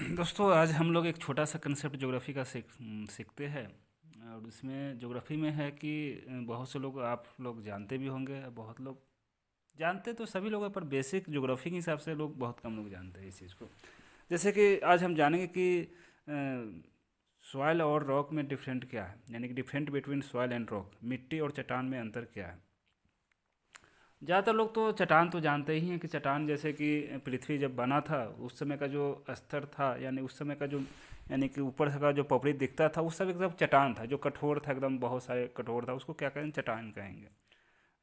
दोस्तों आज हम लोग एक छोटा सा कंसेप्ट ज्योग्राफी का सीखते हैं। और इसमें ज्योग्राफी में है कि बहुत से लोग आप लोग जानते भी होंगे, बहुत लोग जानते तो सभी लोग हैं, पर बेसिक ज्योग्राफी के हिसाब से लोग बहुत कम लोग जानते हैं इस चीज़ को। जैसे कि आज हम जानेंगे कि सॉइल और रॉक में डिफरेंट क्या है, यानी कि different between soil and rock, मिट्टी और चट्टान में अंतर क्या है। ज़्यादातर लोग तो चट्टान तो जानते ही हैं कि चट्टान जैसे कि पृथ्वी जब बना था उस समय का जो स्तर था, यानी उस समय का जो, यानी कि ऊपर का जो पपड़ी दिखता था उस समय एकदम चट्टान था, जो कठोर था, एकदम बहुत सारे कठोर था, उसको क्या कहेंगे, चट्टान कहेंगे।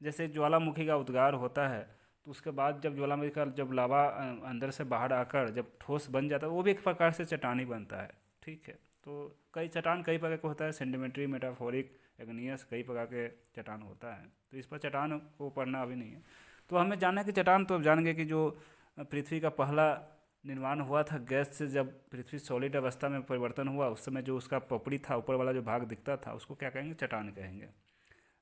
जैसे ज्वालामुखी का उद्गार होता है तो उसके बाद जब ज्वालामुखी का जब लावा अंदर से बाहर आकर जब ठोस बन जाता है वो भी एक प्रकार से चट्टान ही बनता है। ठीक है। तो कई चट्टान कई प्रकार का होता है, सेंडिमेंट्री, मेटाफोरिक, एग्नियस, कई प्रकार के चट्टान होता है। तो इस पर चट्टान को पढ़ना अभी नहीं है। तो हमें जानना है कि चट्टान, तो अब जान गए कि जो पृथ्वी का पहला निर्माण हुआ था गैस से, जब पृथ्वी सॉलिड अवस्था में परिवर्तन हुआ उस समय जो उसका पपड़ी था, ऊपर वाला जो भाग दिखता था, उसको क्या कहेंगे, चट्टान कहेंगे।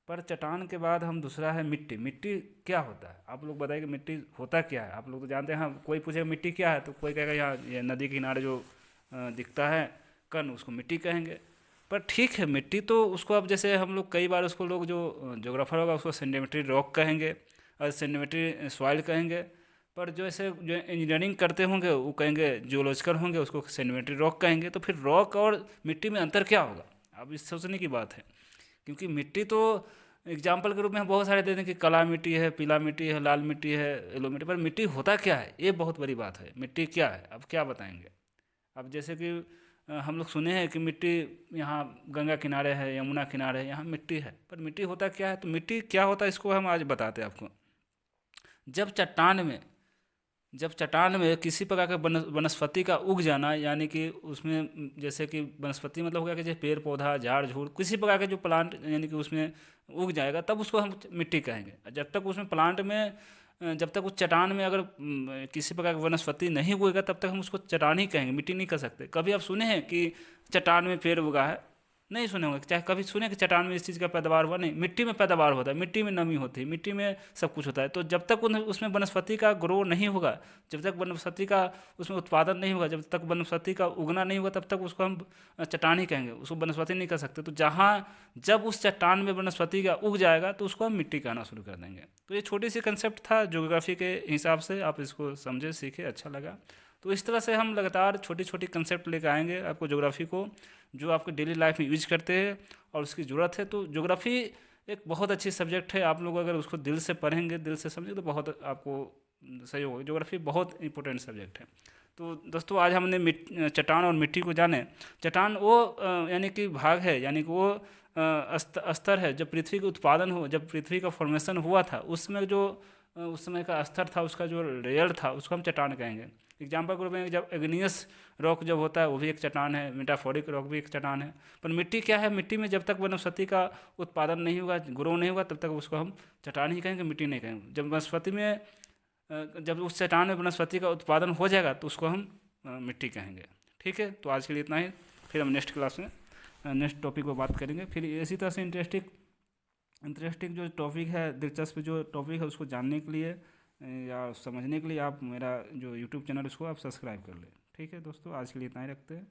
पर चट्टान के बाद हम दूसरा है मिट्टी। मिट्टी क्या होता है, आप लोग बताइए कि मिट्टी होता क्या है। आप लोग तो जानते हैं, हाँ, कोई पूछेगा मिट्टी क्या है तो कोई कहेगा यहाँ ये नदी के किनारे जो दिखता है कण, उसको मिट्टी कहेंगे। पर ठीक है, मिट्टी तो उसको अब जैसे हम लोग कई बार उसको लोग जो जोग्राफर होगा उसको सेंटीमीटरी रॉक कहेंगे और सेंटीमीटरी सॉइल कहेंगे। पर जो ऐसे जो इंजीनियरिंग करते होंगे वो कहेंगे, जियोलॉजिकल होंगे उसको सेंटीमीटरी रॉक कहेंगे। तो फिर रॉक और मिट्टी में अंतर क्या होगा, अब इस सोचने की बात है। क्योंकि मिट्टी तो एग्जाम्पल के रूप में हम बहुत सारे देते हैं कि काला मिट्टी है, पीला मिट्टी है, लाल मिट्टी है, येलो मिट्टी, पर मिट्टी होता क्या है ये बहुत बड़ी बात है। मिट्टी क्या है, अब क्या बताएंगे। अब जैसे कि हम लोग सुने हैं कि मिट्टी यहाँ गंगा किनारे है, यमुना किनारे है, यहाँ मिट्टी है, पर मिट्टी होता क्या है। तो मिट्टी क्या होता है इसको हम आज बताते हैं आपको। जब चट्टान में जब चट्टान में किसी प्रकार का वनस्पति का उग जाना, यानी कि उसमें जैसे कि वनस्पति मतलब हो गया कि जैसे पेड़ पौधा झाड़ झूड़ किसी प्रकार के जो प्लांट यानी कि उसमें उग जाएगा तब उसको हम मिट्टी कहेंगे। जब तक उसमें प्लांट में जब तक उस चट्टान में अगर किसी प्रकार का वनस्पति नहीं उगेगा तब तक हम उसको चट्टान ही कहेंगे, मिट्टी नहीं कह सकते। कभी आप सुने हैं कि चट्टान में पेड़ उगा है, नहीं सुने होंगे। चाहे कभी सुने कि चट्टान में इस चीज़ का पैदावार हुआ, नहीं, मिट्टी में पैदावार होता है, मिट्टी में नमी होती है, मिट्टी में सब कुछ होता है। तो जब तक उसमें वनस्पति का ग्रो नहीं होगा, जब तक वनस्पति का उसमें उत्पादन नहीं होगा, जब तक वनस्पति का उगना नहीं होगा तब तक उसको हम चट्टान ही कहेंगे, उसको वनस्पति नहीं कह सकते। तो जहाँ जब उस चट्टान में वनस्पति का उग जाएगा तो उसको हम मिट्टी कहना शुरू कर देंगे। तो ये छोटी सी कंसेप्ट था ज्योग्राफी के हिसाब से, आप इसको समझे, सीखे, अच्छा लगा। तो इस तरह से हम लगातार छोटी छोटी कंसेप्ट लेकर आएंगे आपको ज्योग्राफी को, जो आपके डेली लाइफ में यूज करते हैं और उसकी ज़रूरत है। तो ज्योग्राफी एक बहुत अच्छी सब्जेक्ट है, आप लोग अगर उसको दिल से पढ़ेंगे, दिल से समझेंगे तो बहुत आपको सही होगा। ज्योग्राफी बहुत इंपॉर्टेंट सब्जेक्ट है। तो दोस्तों आज हमने चट्टान और मिट्टी को जाने। चट्टान वो यानी कि भाग है, यानी कि वो स्तर है जब पृथ्वी का उत्पादन हो, जब पृथ्वी का फॉर्मेशन हुआ था उसमें जो उस समय का स्तर था, उसका जो लेयर था, उसको हम चट्टान कहेंगे। एग्जाम्पल के रूप में जब एग्नियस रॉक जब होता है वो भी एक चट्टान है, मेटाफोरिक रॉक भी एक चट्टान है। पर मिट्टी क्या है, मिट्टी में जब तक वनस्पति का उत्पादन नहीं होगा, ग्रो नहीं होगा, तब तक उसको हम चट्टान ही कहेंगे, मिट्टी नहीं कहेंगे। जब वनस्पति में जब उस चट्टान में वनस्पति का उत्पादन हो जाएगा तो उसको हम मिट्टी कहेंगे। ठीक है, तो आज के लिए इतना ही। फिर हम नेक्स्ट क्लास में नेक्स्ट टॉपिक पर बात करेंगे। फिर इसी तरह से इंटरेस्टिंग जो टॉपिक है, दिलचस्प जो टॉपिक है, उसको जानने के लिए या समझने के लिए आप मेरा जो यूट्यूब चैनल उसको आप सब्सक्राइब कर लें। ठीक है दोस्तों, आज के लिए इतना ही रखते हैं।